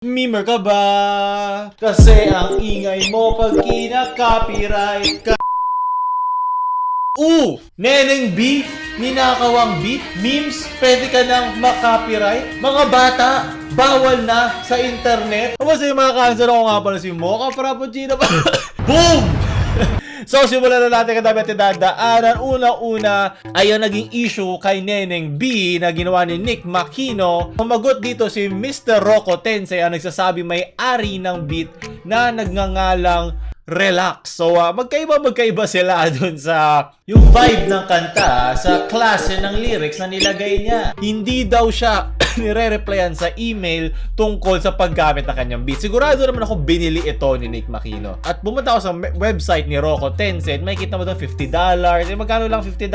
Memer ka ba? Kasi ang ingay mo pag kina-copyright ka. Neneng B, ninakawang beat, memes, pwede ka nang makopyright. Mga bata, bawal na sa internet. Tapos yung mga cancer ako nga pala si Mocha Frappuccino. Boom! So, simulan na natin kadami at dadaanan. Una-una ay ang naging issue kay Neneng B na ginawa ni Nick Makino. Pumagot dito si Mr. Rocco Tensei ang nagsasabi may-ari ng beat na nagngangalang Relax. So, magkaiba sila dun sa yung vibe ng kanta sa klase ng lyrics na nilagay niya. Hindi daw siya nire-replyan sa email tungkol sa paggamit ng kanyang beat. Sigurado naman ako binili ito ni Nick Makino. At pumunta ako sa website ni Rocco Tensei. May kita mo doon $50. Magkano lang $50,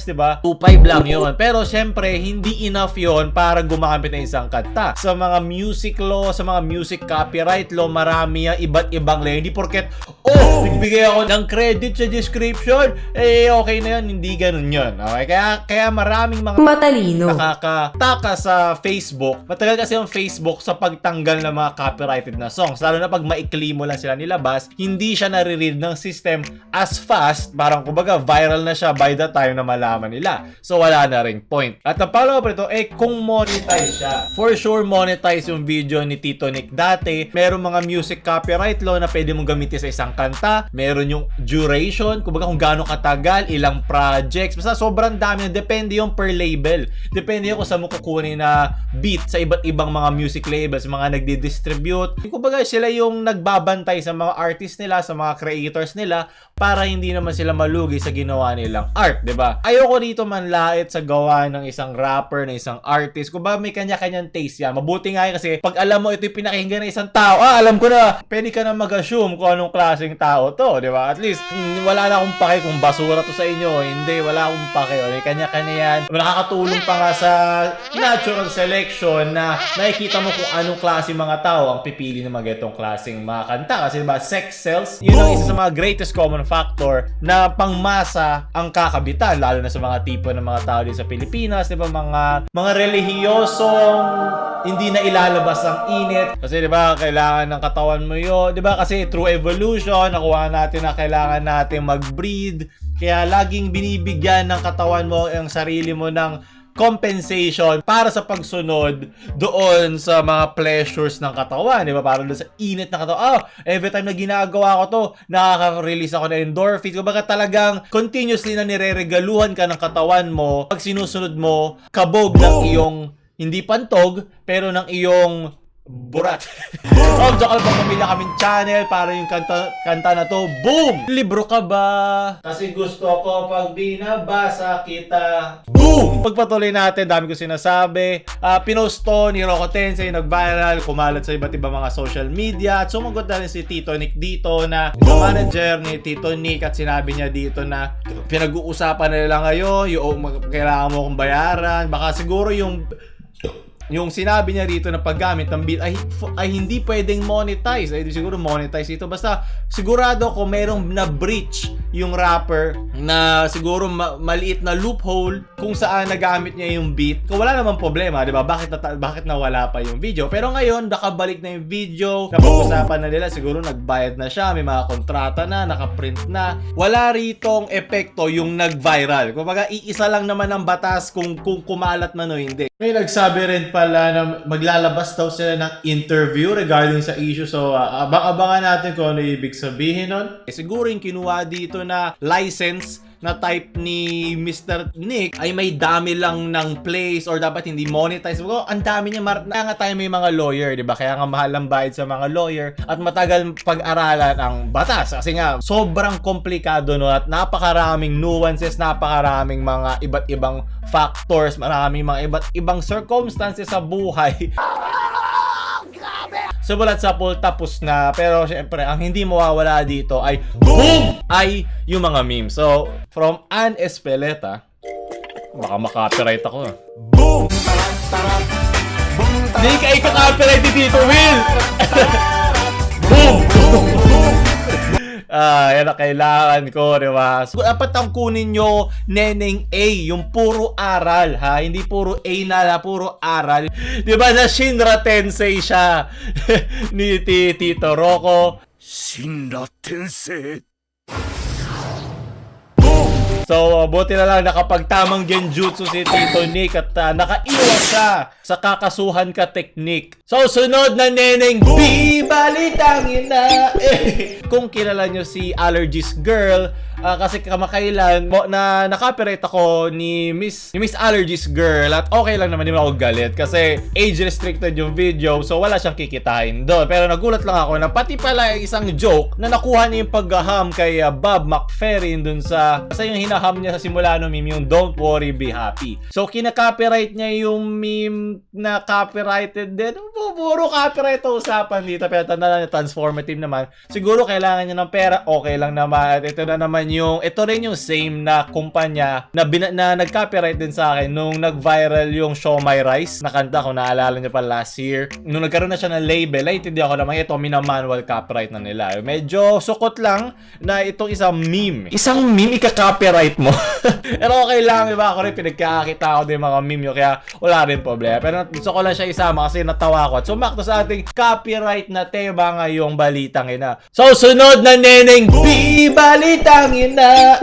diba? 2.5 lang yun. Pero syempre, hindi enough yun para gumamit ng isang kanta. Sa mga music law, sa mga music copyright law, marami yung iba't ibang layer. Hindi porket, nagbigay ako ng credit sa description, okay na yun. Hindi ganun yun. Okay? Kaya maraming mga matalino nakakataka sa Facebook. Matagal kasi yung Facebook sa pagtanggal ng mga copyrighted na songs. Lalo na pag maikli mo lang sila nilabas, hindi siya nare-read ng system as fast. Parang kumbaga viral na siya by the time na malaman nila. So wala na ring point. At ang pangalawa pa ito, kung monetize siya. For sure monetize yung video ni Tito Nick dati. Meron mga music copyright law na pwede mong gamitin sa isang kanta. Meron yung duration, kumbaga kung gaano katagal, ilang projects. Basta sobrang dami. Depende yung per label. Depende yung kung saan mo kukunin na beat sa iba't ibang mga music labels, mga nagdi-distribute. Kumbaga sila yung nagbabantay sa mga artists nila, sa mga creators nila para hindi naman sila malugi sa ginawa nilang art, 'di ba? Ayoko dito manlait sa gawa ng isang rapper, ng isang artist. Kumbaga may kanya-kanyang taste yan. Mabuti nga kasi pag alam mo ito yung pinakinggan ng isang tao, alam ko na, pwede ka na mag-assume kung anong klaseng tao to, 'di ba? At least wala na akong pake kung basura to sa inyo. Hindi, wala akong pake. May kanya-kanya yan. Nakakatulong pa nga sa natural selection na nakikita mo kung anong klaseng mga tao ang pipili ng mga itong klaseng mga kanta. Kasi diba, sex sells, yun ang isa sa mga greatest common factor na pangmasa ang kakabitan, lalo na sa mga tipo ng mga tao din sa Pilipinas, diba, mga relihiyosong hindi na ilalabas ang init. Kasi diba, kailangan ng katawan mo yun. Diba, kasi through evolution, nakuha natin na kailangan natin mag-breed. Kaya laging binibigyan ng katawan mo ang sarili mo ng compensation para sa pagsunod doon sa mga pleasures ng katawan, di ba? Para doon sa init ng katawan. Every time na ginagawa ko to, nakaka-release ako ng endorphins. Kumbaga talagang continuously na nireregaluhan ka ng katawan mo pag sinusunod mo kabog ng iyong hindi pantog, pero ng iyong burat. Joke lang, pamilya kaming channel para yung kanta na to. Boom! Libro ka ba? Kasi gusto ko pag binabasa kita. Boom! Pagpatuloy natin, dami ko sinasabi. Pinost to ni Rocco Tensei, nag-viral, kumalat sa iba't ibang mga social media. At sumagot na rin si Tito Nick dito na manager ni Tito Nick at sinabi niya dito na pinag-uusapan na nila ngayon, yung kailangan mo kong bayaran. Baka siguro yung sinabi niya rito na paggamit ng beat ay hindi pwedeng monetize. Ay siguro monetize ito. Basta sigurado ko merong na-breach yung rapper na siguro maliit na loophole kung saan nagamit niya yung beat. Kung wala namang problema, di ba? Bakit nawala pa yung video? Pero ngayon, nakabalik na yung video. Napag-usapan na nila. Siguro nagbayad na siya. May mga kontrata na. Nakaprint na. Wala ritong epekto yung nag-viral. Kumbaga, iisa lang naman ang batas kung kumalat man o hindi. May nagsabi rin pala na maglalabas daw sila ng interview regarding sa issue. So, abangan natin kung ano ibig sabihin nun. Siguro yung kinuha dito na license na type ni Mr. Nick ay may dami lang ng plays or dapat hindi monetize. Ang dami niya. Kaya nga tayo may mga lawyer, di ba? Kaya nga mahal ang bayad sa mga lawyer at matagal pag-aralan ang batas. Kasi nga, sobrang komplikado no at napakaraming nuances, napakaraming mga iba't ibang factors, maraming mga iba't ibang circumstances sa buhay. Simulat sa pool tapos na, pero syempre ang hindi mawawala dito ay boom! Ay yung mga memes. So, from Ann Espeleta, baka makapiright ako. Boom! Hindi ka ika-copyright dito, Will! Boom! Yan ang kailangan ko, di ba? So, dapat ang kunin nyo, Neneng A, yung puro aral, ha? Hindi puro A na, puro aral. Di ba na Shinra Tensei siya ni Tito Rocco? Shinra Tensei. So, buti na lang nakapagtamang genjutsu si Tito Nick at nakaiwas siya sa kakasuhan ka technique. So, sunod na Neneng B, balitangin na. Kung kilala nyo si Allergies Girl, kasi kamakailan na nakapirate ako ni Miss Allergies Girl at okay lang naman, hindi ako galit kasi age restricted yung video, so wala siyang kikitain doon. Pero nagulat lang ako na pati pala isang joke na nakuha niya yung paghaham kay Bob McFerrin dun sa yung hinaham niya sa simula no meme, yung Don't Worry Be Happy. So kinaka-copyright niya yung meme na copyrighted din. Puro copyright usapan dito, pero tanda na transformative naman. Siguro kailangan niya ng pera, okay lang naman. At ito rin yung same na kumpanya na nag-copyright din sa akin nung nag-viral yung Show My Rice na kanta, kung naalala niyo pa last year. Nung nagkaroon na siya ng label, ay hindi ako naman ito, minamanual copyright na nila. Medyo sukot lang na itong isang meme. Isang meme ika-copyright mo. Pero okay lang, diba? Ako rin pinagkakita ako din mga meme yun, kaya wala rin problema. Pero gusto ko lang siya isama kasi natawa ko. At sumakto sa ating copyright na tema ngayong balitang ina. So, sunod na Neneng B, balitang ina.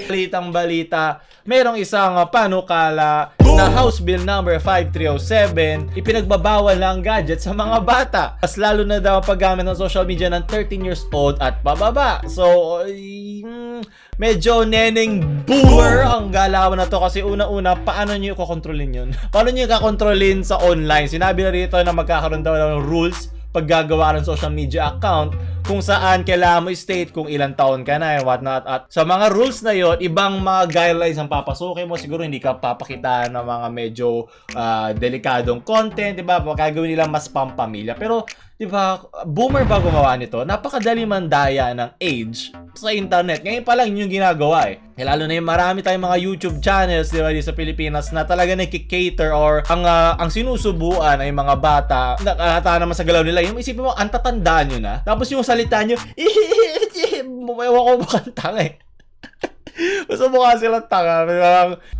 Balitang balita. Merong isang panukala na House Bill number 5307, ipinagbabawal na ang gadget sa mga bata. Mas lalo na daw ang paggamit ng social media ng 13 years old at pababa. So, medyo Neneng boomer ang galawan na to kasi una-una, paano nyo kukontrolin yun? Paano nyo kakontrolin sa online? Sinabi na rito na magkakaroon daw ng rules pag gagawa ng social media account kung saan kailangan mo state kung ilang taon ka na and whatnot. At sa mga rules na yon, ibang mga guidelines ang papasukin mo. Siguro hindi ka papakita ng mga medyo delikadong content, diba? Gagawin nila mas pampamilya. Pero, diba, boomer ba gumawa nito? Napakadali mandaya ng age sa internet. Ngayon pa lang yung ginagawa eh. Lalo na yung marami tayong mga YouTube channels, diba, di sa Pilipinas na talaga nagki-cater or ang sinusubuan ay mga bata. Nakata naman sa galaw nila. Yung isipin mo, ang tatandaan nyo na. Tapos yung salita nyo, ewan ko bakang tanga eh. Basta mukha silang tanga.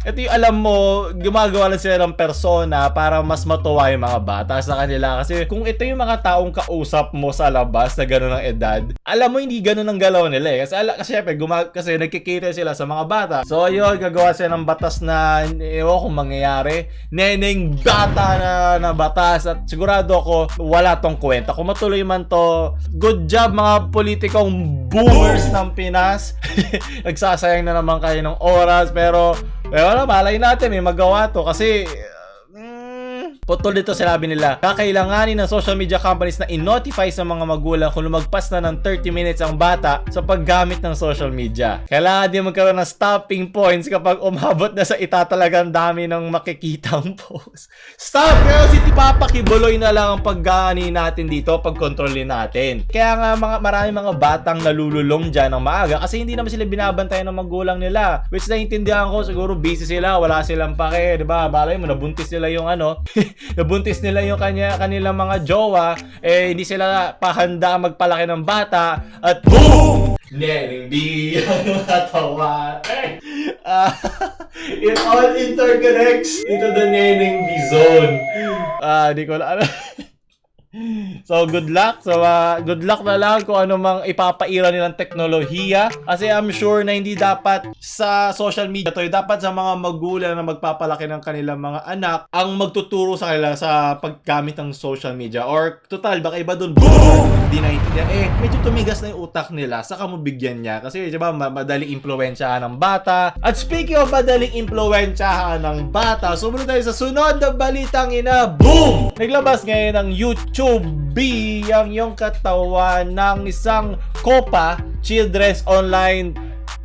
Ito yung alam mo, gumagawa lang sila ng persona para mas matuwa yung mga bata sa kanila. Kasi kung ito yung mga taong kausap mo sa labas na gano'n ng edad, alam mo hindi gano'n ang galaw nila eh. Kasi syempre, kasi nagkikater sila sa mga bata. So yun, gagawa sila ng batas na ewan kung mangyayari. Neneng bata na batas. At sigurado ako, wala tong kwenta. Kung matuloy man to, good job mga politikong boomers ng Pinas. Nagsasayang na naman kayo ng oras, pero wala, malay natin may magawa to kasi putol dito sinabi nila, kakailanganin ng social media companies na i-notify sa mga magulang kung lumagpas na ng 30 minutes ang bata sa paggamit ng social media. Kailangan din magkaroon ng stopping points kapag umabot na sa itatalagang dami ng makikitang post. Stop! Pero si papakibuloy na lang ang paggaani natin dito, pagkontrolin natin. Kaya nga maraming mga batang nalululong dyan ng maaga kasi hindi naman sila binabantayan ng magulang nila. Which naiintindihan ko, siguro busy sila, wala silang pake, diba? Balay mo, nabuntis nila yung nabuntis nila yung kanilang mga jowa, hindi sila pahanda magpalaki ng bata, at boom! Neneng B ang natawa. It all interconnects into the Neneng B zone. Di ko alam. So good luck. So good luck na lang kung ano mang ipapaira nilang teknolohiya. Kasi I'm sure na hindi dapat sa social media to, dapat sa mga magulang na magpapalaki ng kanilang mga anak ang magtuturo sa kanila sa paggamit ng social media. Or total, baka iba dun, hindi naiintindihan. Medyo tumigas na yung utak nila. Saka mo bigyan niya. Kasi diba, madaling impluwensyahan ng bata. At speaking of madaling impluwensyahan ng bata, sumunod tayo sa sunod na balitang ina. Boom! Naglabas ngayon ng YouTube ang yung katawan ng isang COPPA, Children's Online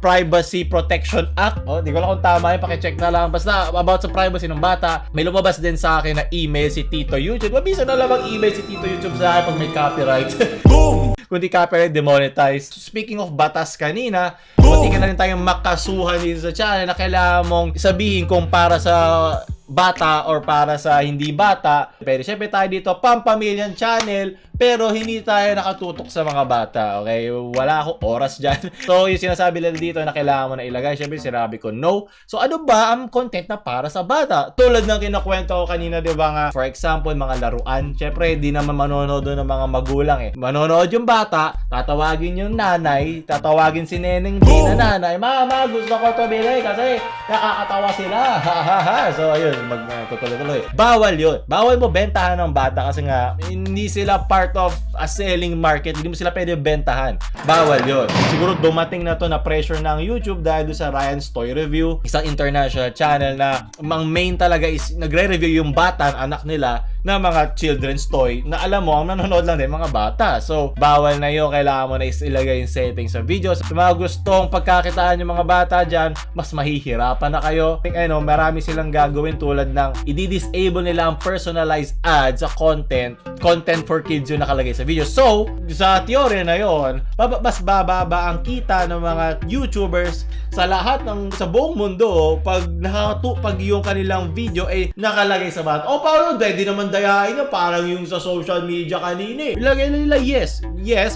Privacy Protection Act. Di ko lang kung tama yun, pakicheck na lang. Basta about sa privacy ng bata, may lumabas din sa akin na email si Tito YouTube. Mabisa na lang mag-email si Tito YouTube sa akin pag may copyright. Boom! Kung di copyright, demonetize. Speaking of batas kanina, buti ka na rin tayong makasuhan dito sa channel na kailangan mong sabihin kung para sa bata or para sa hindi bata. Pero syempre tayo dito, Pampamilyan Channel, pero hindi tayo nakatutok sa mga bata, okay? Wala akong oras dyan. So, yung sinasabi nila dito na kailangan mo na ilagay, syempre sinabi ko no. So, ano ba ang content na para sa bata? Tulad ng kinukwento ko kanina, di ba nga, for example, mga laruan. Syempre, di naman manonood doon ng mga magulang eh. Manonood yung bata, tatawagin yung nanay, tatawagin si Neneng D na nanay, Mama, gusto ko ito bilay kasi nakakatawa sila. So, ayun, magtutuloy-tuloy. Bawal yun. Bawal mo bentahan ng bata kasi nga, hindi sila part of a selling market. Hindi mo sila pwede bentahan. Bawal yun. Siguro dumating na to na pressure ng YouTube dahil sa Ryan's Toy Review, isang international channel na ang main talaga is nagre-review yung bata, anak nila, na mga children's toy na alam mo, ang nanonood lang din mga bata. So, bawal na yun. Kailangan mo na ilagay yung settings sa videos. Sa mga gustong pagkakitaan yung mga bata dyan, mas mahihirapan na kayo. Ano, marami silang gagawin tulad ng i-disable nila ang personalized ads sa content for kids yung nakalagay sa video. So, sa teorya na yon, mas bababa ang kita ng mga YouTubers sa lahat sa buong mundo pag yung kanilang video ay nakalagay sa bata. O, paano? Hindi naman dayain na parang yung sa social media kanina eh. Ilagay nila yes,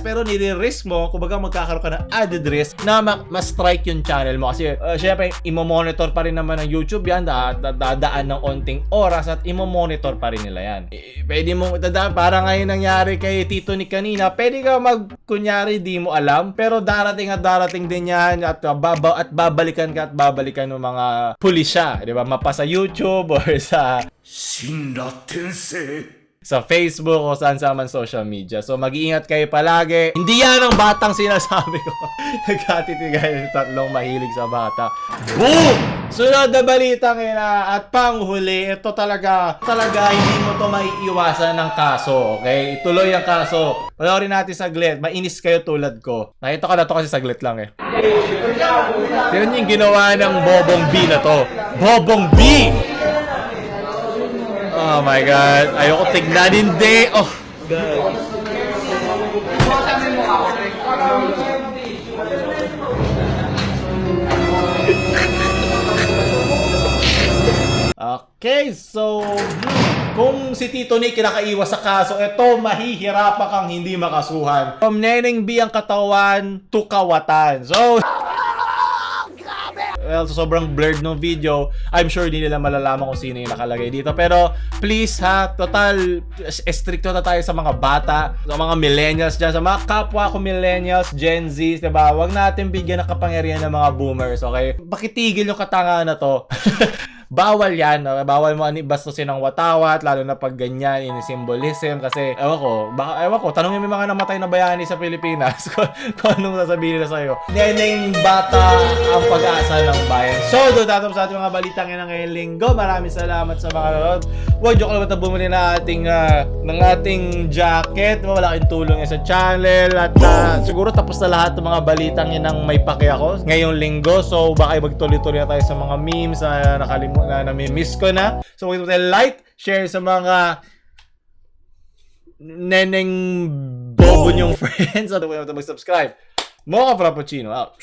pero nire-risk mo, kumbaga magkakaroon ka ng added risk na ma-strike yung channel mo kasi syempre imo-monitor pa rin naman ng YouTube yan, dadaan ng onting oras at imo-monitor pa rin nila yan. Pwede mo parang ngayon nangyari kay Tito Nick kanina, pwede ka kunyari di mo alam, pero darating din yan at babalikan ng mga pulisya, di ba? Mapa sa YouTube or sa Facebook o saan sa man social media. So, mag-iingat kayo palagi. Hindi yan ang batang sinasabi ko. Nagkatitigayan yung tatlong mahilig sa bata. Boom! Sunod na balitang ina at panghuli, ito talaga hindi mo to maiiwasan ng kaso, okay? Ituloy ang kaso. Panoorin natin saglit. Mainis kayo tulad ko. Nakita ko na to kasi saglit lang eh. Tignan niyo yung ginawa ng Bobong B na to. Bobong B! Oh my God. Ayoko tignan. Hindi. Oh. God. Okay, so kung si Tito Nick kinakaiwas sa kaso, ito mahihirapan kang hindi makasuhan. From Neneng B ang katawan to kawatan. So, well, so sobrang blurred ng video. I'm sure hindi nila malalaman kung sino yung nakalagay dito. Pero please ha, total stricto na tayo sa mga bata, sa mga millennials dyan, sa mga kapwa ko millennials, Gen Z, diba? Huwag natin bigyan ng kapangyarihan ng mga boomers, okay? Pakitigil yung katangahan na to. Bawal yan. Bawal mo bastusin ng watawat, lalo na pag ganyan, in-symbolism. Kasi, ewan ko, tanongin mo yung mga namatay na bayani sa Pilipinas kung anong sasabihin nila sa'yo. Neneng bata ang pag-asa ng bayan. So, doon tatapos sa ating mga balitang yan ngayong linggo. Maraming salamat sa mga nanonood. Huwag nyo kalimutan bumili na ng ating jacket. Malaking tulong yan sa channel. At siguro tapos na lahat ng mga balitang yan ang may pake ako ngayong linggo. So, baka magtuloy-tuloy na tayo sa mga memes na nami-miss ko na. So, huwag nyo like, share sa mga neneng bobo nyong friends. At huwag nyo mag-subscribe. Mocha Frappuccino out.